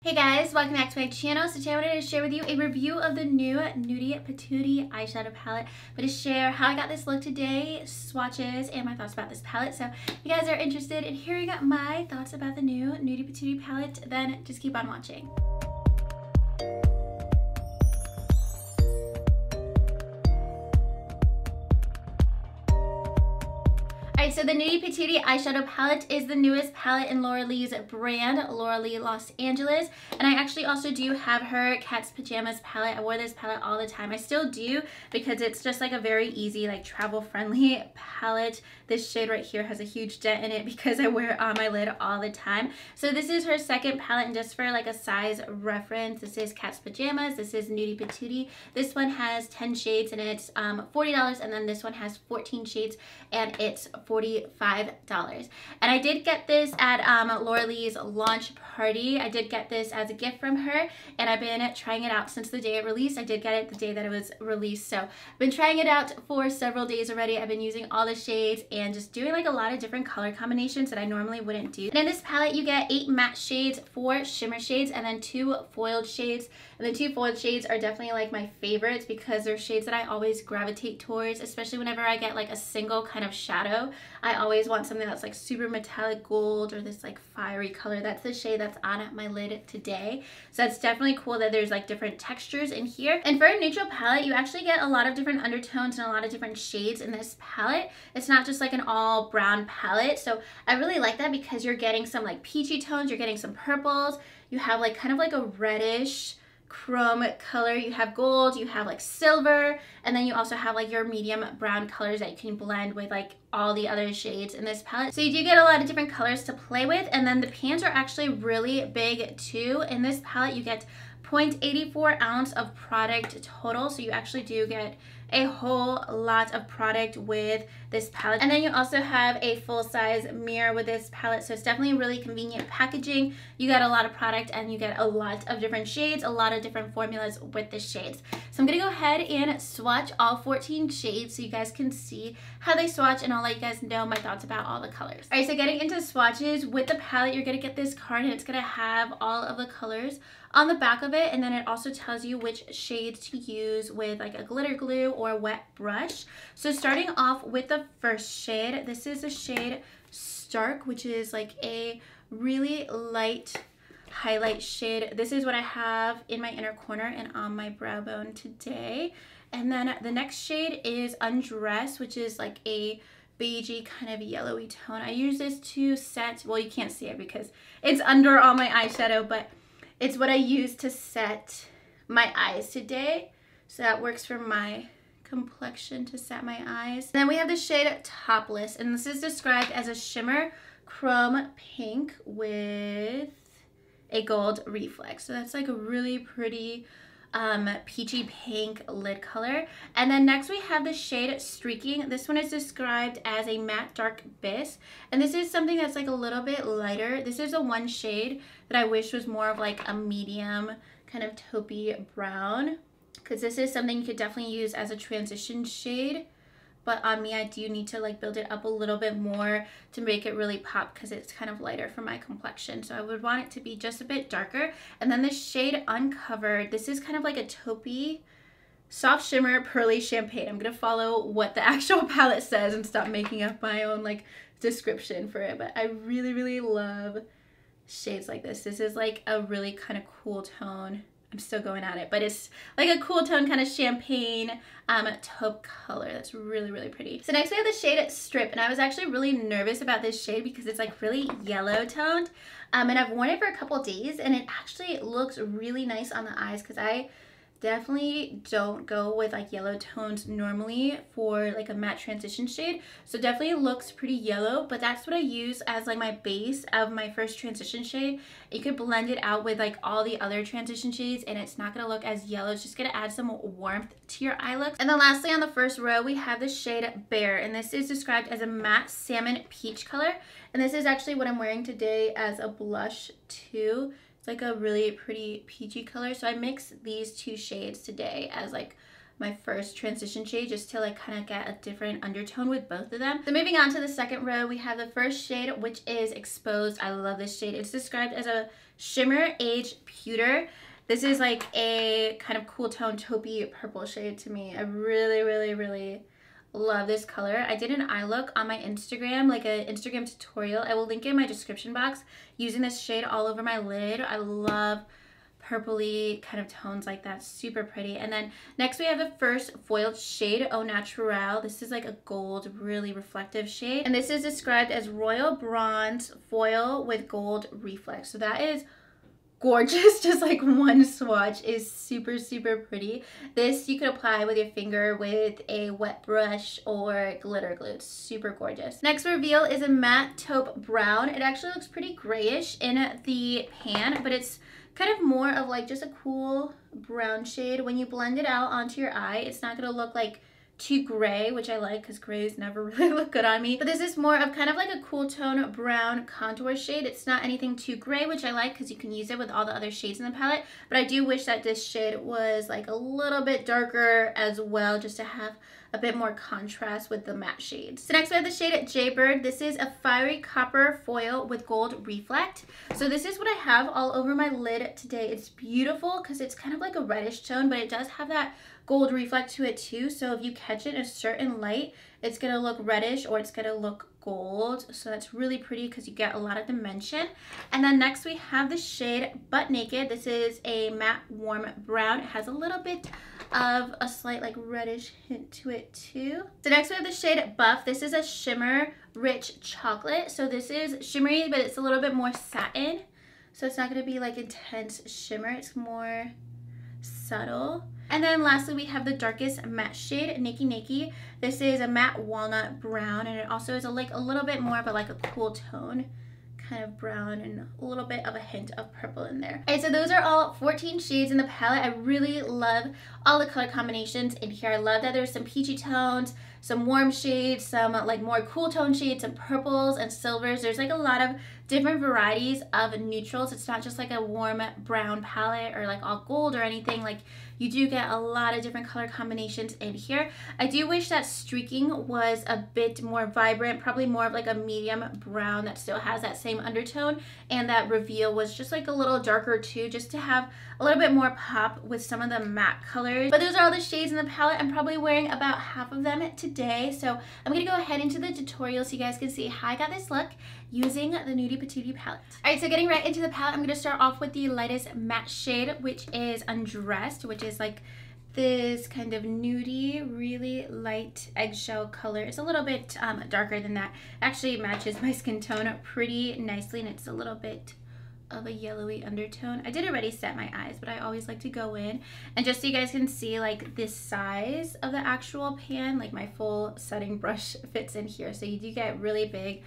Hey guys, welcome back to my channel. So today I wanted to share with you a review of the new NUDIE Patootie eyeshadow palette. I'm going to share how I got this look today, swatches, and my thoughts about this palette. So if you guys are interested in hearing my thoughts about the new NUDIE Patootie palette, then just keep on watching. So the NUDIE Patootie eyeshadow palette is the newest palette in Laura Lee's brand, Laura Lee Los Angeles. And I actually also do have her Cat's Pajamas palette. I wore this palette all the time. I still do because it's just like a very easy, like travel friendly palette. This shade right here has a huge dent in it because I wear it on my lid all the time. So this is her second palette, and just for like a size reference, this is Cat's Pajamas, this is NUDIE Patootie. This one has 10 shades and it's $40, and then this one has 14 shades and it's $45. And I did get this at Laura Lee's launch party. I did get this as a gift from her, and I've been trying it out since the day it released. I did get it the day that it was released, so I've been trying it out for several days already. I've been using all the shades and just doing like a lot of different color combinations that I normally wouldn't do. And in this palette you get 8 matte shades, 4 shimmer shades, and then 2 foiled shades. And the 2 foiled shades are definitely like my favorites because they're shades that I always gravitate towards, especially whenever I get like a single kind of shadow. I always want something that's like super metallic gold or this like fiery color. That's the shade that's on my lid today. So that's definitely cool that there's like different textures in here. And for a neutral palette, you actually get a lot of different undertones and a lot of different shades in this palette. It's not just like an all brown palette. So I really like that because you're getting some like peachy tones, you're getting some purples, you have like kind of like a reddish chrome color, you have gold, you have like silver, and then you also have like your medium brown colors that you can blend with like all the other shades in this palette. So you do get a lot of different colors to play with, and then the pans are actually really big too. In this palette you get 0.84 ounce of product total, so you actually do get a whole lot of product with this palette. And then you also have a full-size mirror with this palette, so it's definitely really convenient packaging. You get a lot of product and you get a lot of different shades, a lot of different formulas with the shades. So I'm gonna go ahead and swatch all 14 shades so you guys can see how they swatch, and I'll let you guys know my thoughts about all the colors. All right, so getting into swatches, with the palette you're gonna get this card and it's gonna have all of the colors on the back of it, and then it also tells you which shades to use with like a glitter glue or a wet brush. So starting off with the first shade, this is the shade Stark, which is like a really light highlight shade. This is what I have in my inner corner and on my brow bone today. And then the next shade is Undress, which is like a beigey kind of yellowy tone. I use this to set, well, you can't see it because it's under all my eyeshadow, but it's what I use to set my eyes today. So that works for my complexion to set my eyes. And then we have the shade Topless, and this is described as a shimmer chrome pink with a gold reflex. So that's like a really pretty peachy pink lid color. And then next we have the shade Streaking. This one is described as a matte dark bisque, and this is something that's like a little bit lighter. This is a one shade that I wish was more of like a medium kind of taupey brown, because this is something you could definitely use as a transition shade. But on me, I do need to like build it up a little bit more to make it really pop because it's kind of lighter for my complexion. So I would want it to be just a bit darker. And then the shade Uncovered, this is kind of like a taupey, soft shimmer, pearly champagne. I'm going to follow what the actual palette says and stop making up my own like description for it. But I really, really love shades like this. This is like a really kind of cool tone. I'm still going at it, but it's like a cool tone kind of champagne taupe color that's really, really pretty. So next we have the shade Strip, and I was actually really nervous about this shade because it's like really yellow toned, and I've worn it for a couple days and it actually looks really nice on the eyes because I definitely don't go with like yellow tones normally for like a matte transition shade. So definitely looks pretty yellow, but that's what I use as like my base of my first transition shade. You could blend it out with like all the other transition shades and it's not gonna look as yellow. It's just gonna add some warmth to your eye look. And then lastly on the first row we have the shade Bear, and this is described as a matte salmon peach color, and this is actually what I'm wearing today as a blush too. It's like a really pretty peachy color, so I mixed these two shades today as like my first transition shade just to like kind of get a different undertone with both of them. So moving on to the second row, we have the first shade, which is Exposed. I love this shade. It's described as a shimmer age pewter. This is like a kind of cool tone taupey purple shade to me. I really love this color. I did an eye look on my Instagram, like an Instagram tutorial. I will link it in my description box using this shade all over my lid. I love purpley kind of tones like that, super pretty. And then next we have the first foiled shade, Au Naturel. This is like a gold, really reflective shade, and this is described as royal bronze foil with gold reflex. So that is gorgeous. Just like one swatch is super pretty. This you could apply with your finger with a wet brush or glitter glue. It's super gorgeous. Next reveal is a matte taupe brown. It actually looks pretty grayish in the pan, but it's kind of more of like just a cool brown shade. When you blend it out onto your eye, it's not gonna look like too gray, which I like because grays never really look good on me. But this is more of kind of like a cool tone brown contour shade. It's not anything too gray, which I like because you can use it with all the other shades in the palette. But I do wish that this shade was like a little bit darker as well, just to have a bit more contrast with the matte shades. So next we have the shade Jaybird. This is a fiery copper foil with gold reflect. So this is what I have all over my lid today. It's beautiful because it's kind of like a reddish tone, but it does have that gold reflect to it too. So if you catch it in a certain light, it's gonna look reddish or it's gonna look gold. So that's really pretty because you get a lot of dimension. And then next we have the shade Butt Naked. This is a matte warm brown. It has a little bit of a slight like reddish hint to it too. So next we have the shade Buff. This is a shimmer rich chocolate. So this is shimmery, but it's a little bit more satin. So it's not gonna be like intense shimmer. It's more subtle. And then lastly we have the darkest matte shade, Nakey Nakey. This is a matte walnut brown, and it also is a little bit more of a like a cool tone kind of brown and a little bit of a hint of purple in there. Alright, so those are all 14 shades in the palette. I really love all the color combinations in here. I love that there's some peachy tones, some warm shades, some like more cool tone shades, some purples and silvers. There's like a lot of different varieties of neutrals. It's not just like a warm brown palette or like all gold or anything. Like you do get a lot of different color combinations in here. I do wish that streaking was a bit more vibrant, probably more of like a medium brown that still has that same undertone, and that reveal was just like a little darker too, just to have a little bit more pop with some of the matte colors. But those are all the shades in the palette. I'm probably wearing about half of them today, so I'm gonna go ahead into the tutorial so you guys can see how I got this look using the NUDIE Patootie palette. Alright, so getting right into the palette, I'm going to start off with the lightest matte shade, which is Undressed, which is like this kind of nudie, really light eggshell color. It's a little bit darker than that. Actually matches my skin tone pretty nicely, and it's a little bit of a yellowy undertone. I did already set my eyes, but I always like to go in, and just so you guys can see like this size of the actual pan, like my full setting brush fits in here, so you do get really big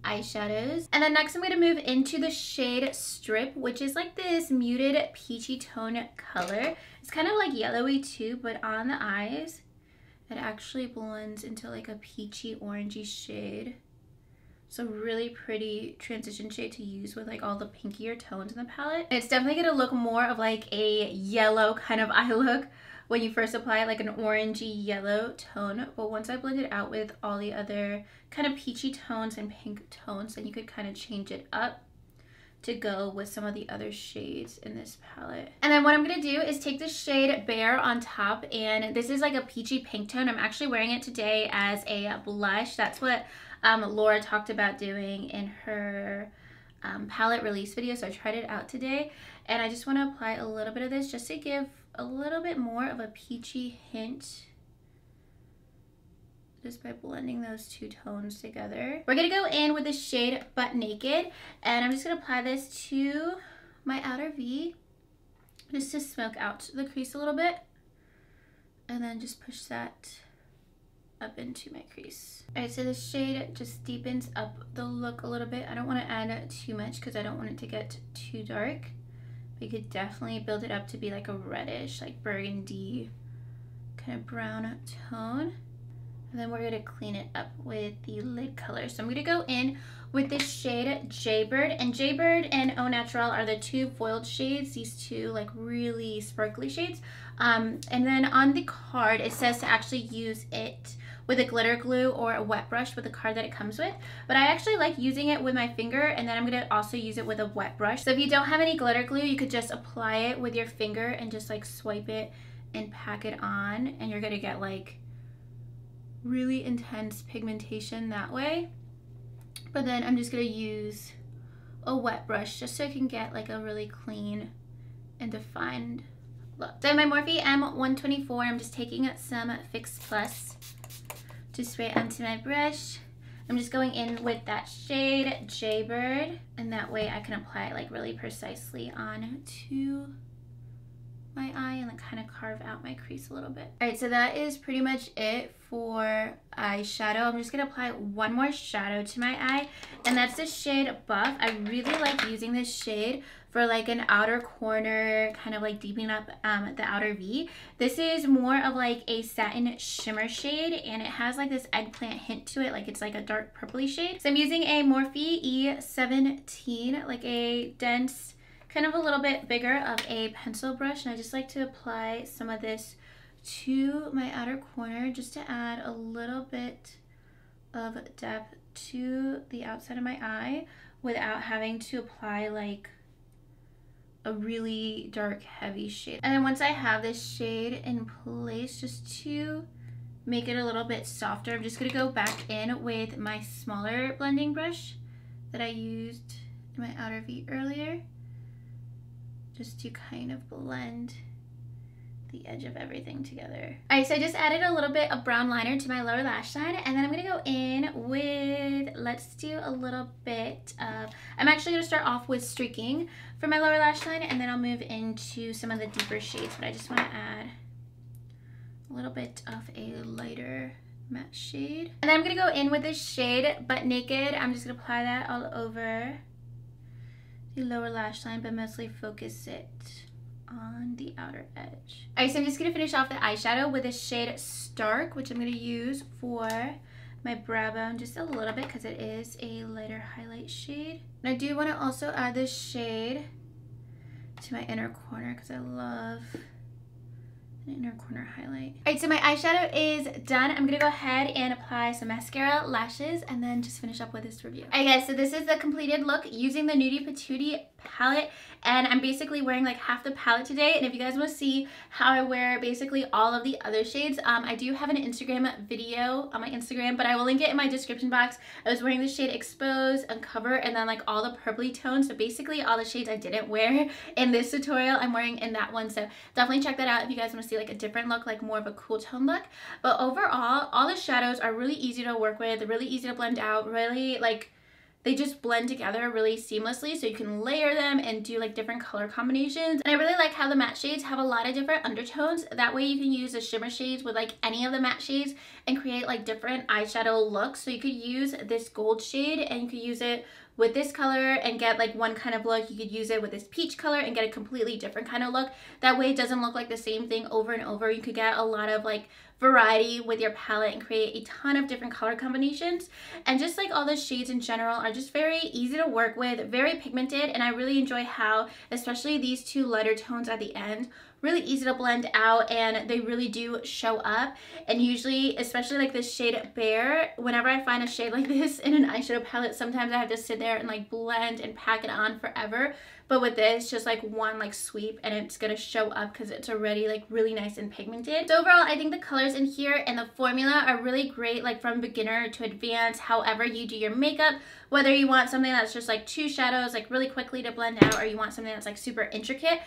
eyeshadows. And then next I'm going to move into the shade Strip, which is like this muted peachy tone color. It's kind of like yellowy too, but on the eyes it actually blends into like a peachy orangey shade. So really pretty transition shade to use with like all the pinkier tones in the palette. And it's definitely going to look more of like a yellow kind of eye look when you first apply it, like an orangey yellow tone. But once I blend it out with all the other kind of peachy tones and pink tones, then you could kind of change it up to go with some of the other shades in this palette. And then what I'm going to do is take the shade Bare on top, and this is like a peachy pink tone. I'm actually wearing it today as a blush. That's what Laura talked about doing in her palette release video, so I tried it out today, and I just want to apply a little bit of this just to give a little bit more of a peachy hint, just by blending those two tones together. We're gonna go in with the shade Butt Naked, and I'm just gonna apply this to my outer V just to smoke out the crease a little bit, and then just push that up into my crease. Alright, so the shade just deepens up the look a little bit. I don't want to add too much because I don't want it to get too dark. But you could definitely build it up to be like a reddish, like burgundy kind of brown tone. And then we're going to clean it up with the lid color. So I'm going to go in with this shade Jaybird. And Jaybird and Au Naturel are the two foiled shades, these two like really sparkly shades. And then on the card it says to actually use it with a glitter glue or a wet brush with the card that it comes with. But I actually like using it with my finger, and then I'm going to also use it with a wet brush. So if you don't have any glitter glue, you could just apply it with your finger and just like swipe it and pack it on, and you're going to get like really intense pigmentation that way. But then I'm just going to use a wet brush just so I can get like a really clean and defined look. So my Morphe M124, I'm just taking some Fix Plus to spray onto my brush. I'm just going in with that shade Jaybird, and that way I can apply it like really precisely on to my eye and then kind of carve out my crease a little bit. All right, so that is pretty much it for eyeshadow. I'm just gonna apply one more shadow to my eye, and that's the shade Buff. I really like using this shade for like an outer corner, kind of like deepening up the outer V. This is more of like a satin shimmer shade, and it has like this eggplant hint to it, like it's like a dark purpley shade. So I'm using a Morphe E17, like a dense, kind of a little bit bigger of a pencil brush, and I just like to apply some of this to my outer corner just to add a little bit of depth to the outside of my eye without having to apply like a really dark heavy shade. And then once I have this shade in place, just to make it a little bit softer, I'm just gonna go back in with my smaller blending brush that I used in my outer V earlier, just to kind of blend the edge of everything together. All right, so I just added a little bit of brown liner to my lower lash line, and then I'm gonna go in with, let's do a little bit of, I'm actually gonna start off with streaking for my lower lash line, and then I'll move into some of the deeper shades, but I just wanna add a little bit of a lighter matte shade. And then I'm gonna go in with this shade Butt Naked. I'm just gonna apply that all over the lower lash line, but mostly focus it on the outer edge. All right, so I'm just gonna finish off the eyeshadow with this shade Stark, which I'm gonna use for my brow bone just a little bit because it is a lighter highlight shade. And I do want to also add this shade to my inner corner because I love an inner corner highlight. All right, so my eyeshadow is done. I'm gonna go ahead and apply some mascara, lashes, and then just finish up with this review. All right, guys, so this is the completed look using the NUDIE Patootie palette, and I'm basically wearing like half the palette today. And if you guys want to see how I wear basically all of the other shades, I do have an Instagram video on my Instagram, but I will link it in my description box. I was wearing the shade Expose, Uncover, and then like all the purpley tones. So basically all the shades I didn't wear in this tutorial, I'm wearing in that one. So definitely check that out if you guys want to see like a different look, like more of a cool tone look. But overall, all the shadows are really easy to work with, really easy to blend out, really like they just blend together really seamlessly, so you can layer them and do like different color combinations. And I really like how the matte shades have a lot of different undertones. That way you can use the shimmer shades with like any of the matte shades and create like different eyeshadow looks. So you could use this gold shade and you could use it with this color and get like one kind of look. You could use it with this peach color and get a completely different kind of look. That way it doesn't look like the same thing over and over. You could get a lot of like variety with your palette and create a ton of different color combinations. And just like all the shades in general are just very easy to work with, very pigmented, and I really enjoy how especially these two lighter tones at the end, really easy to blend out, and they really do show up. And usually, especially like this shade Bear, whenever I find a shade like this in an eyeshadow palette, sometimes I have to sit there and like blend and pack it on forever. But with this, just like one like sweep and it's gonna show up because it's already like really nice and pigmented. So overall, I think the colors in here and the formula are really great, like from beginner to advanced, however you do your makeup. Whether you want something that's just like two shadows like really quickly to blend out, or you want something that's like super intricate,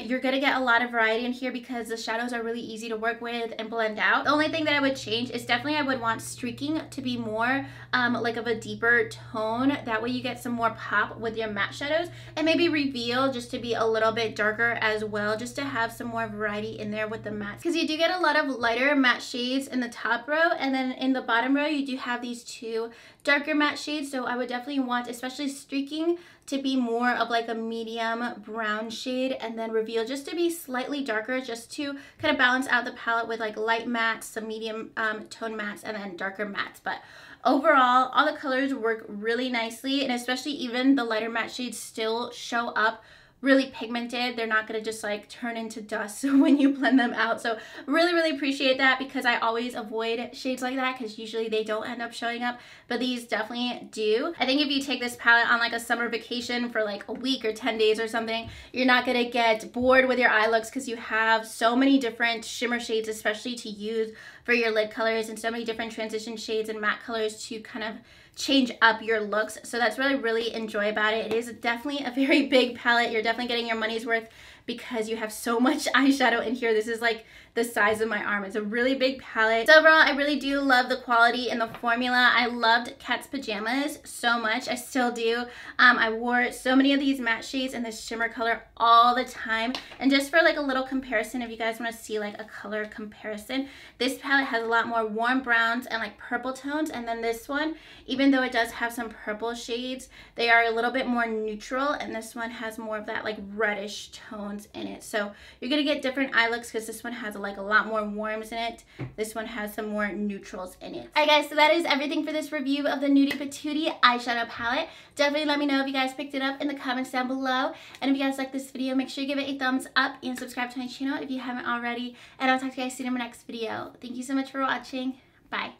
you're gonna get a lot of variety in here because the shadows are really easy to work with and blend out. The only thing that I would change is definitely I would want streaking to be more like of a deeper tone. That way you get some more pop with your matte shadows, and maybe Reveal just to be a little bit darker as well, just to have some more variety in there with the mattes, because you do get a lot of lighter matte shades in the top row, and then in the bottom row you do have these two darker matte shades. So I would definitely want, especially streaking, to be more of like a medium brown shade, and then Reveal just to be slightly darker, just to kind of balance out the palette with like light mattes, some medium tone mattes, and then darker mattes. But overall, all the colors work really nicely, and especially even the lighter matte shades still show up really pigmented. They're not gonna just like turn into dust when you blend them out. So really appreciate that, because I always avoid shades like that because usually they don't end up showing up, but these definitely do. I think if you take this palette on like a summer vacation for like a week or 10 days or something, you're not gonna get bored with your eye looks because you have so many different shimmer shades, especially to use for your lid colors, and so many different transition shades and matte colors to kind of change up your looks. So that's what I really enjoy about it. It is definitely a very big palette. You're definitely getting your money's worth because you have so much eyeshadow in here. This is like the size of my arm. It's a really big palette. So overall, I really do love the quality and the formula. I loved Cat's Pajamas so much. I still do. I wore so many of these matte shades in this shimmer color all the time. And just for like a little comparison, if you guys want to see like a color comparison, this palette has a lot more warm browns and like purple tones. And then this one, even though it does have some purple shades, they are a little bit more neutral. And this one has more of that like reddish tones in it. So you're going to get different eye looks because this one has like a lot more warms in it. This one has some more neutrals in it. Alright guys, so that is everything for this review of the Nudie Patootie eyeshadow palette. Definitely let me know if you guys picked it up in the comments down below. And if you guys like this video, make sure you give it a thumbs up and subscribe to my channel if you haven't already. And I'll talk to you guys soon in my next video. Thank you so much for watching. Bye.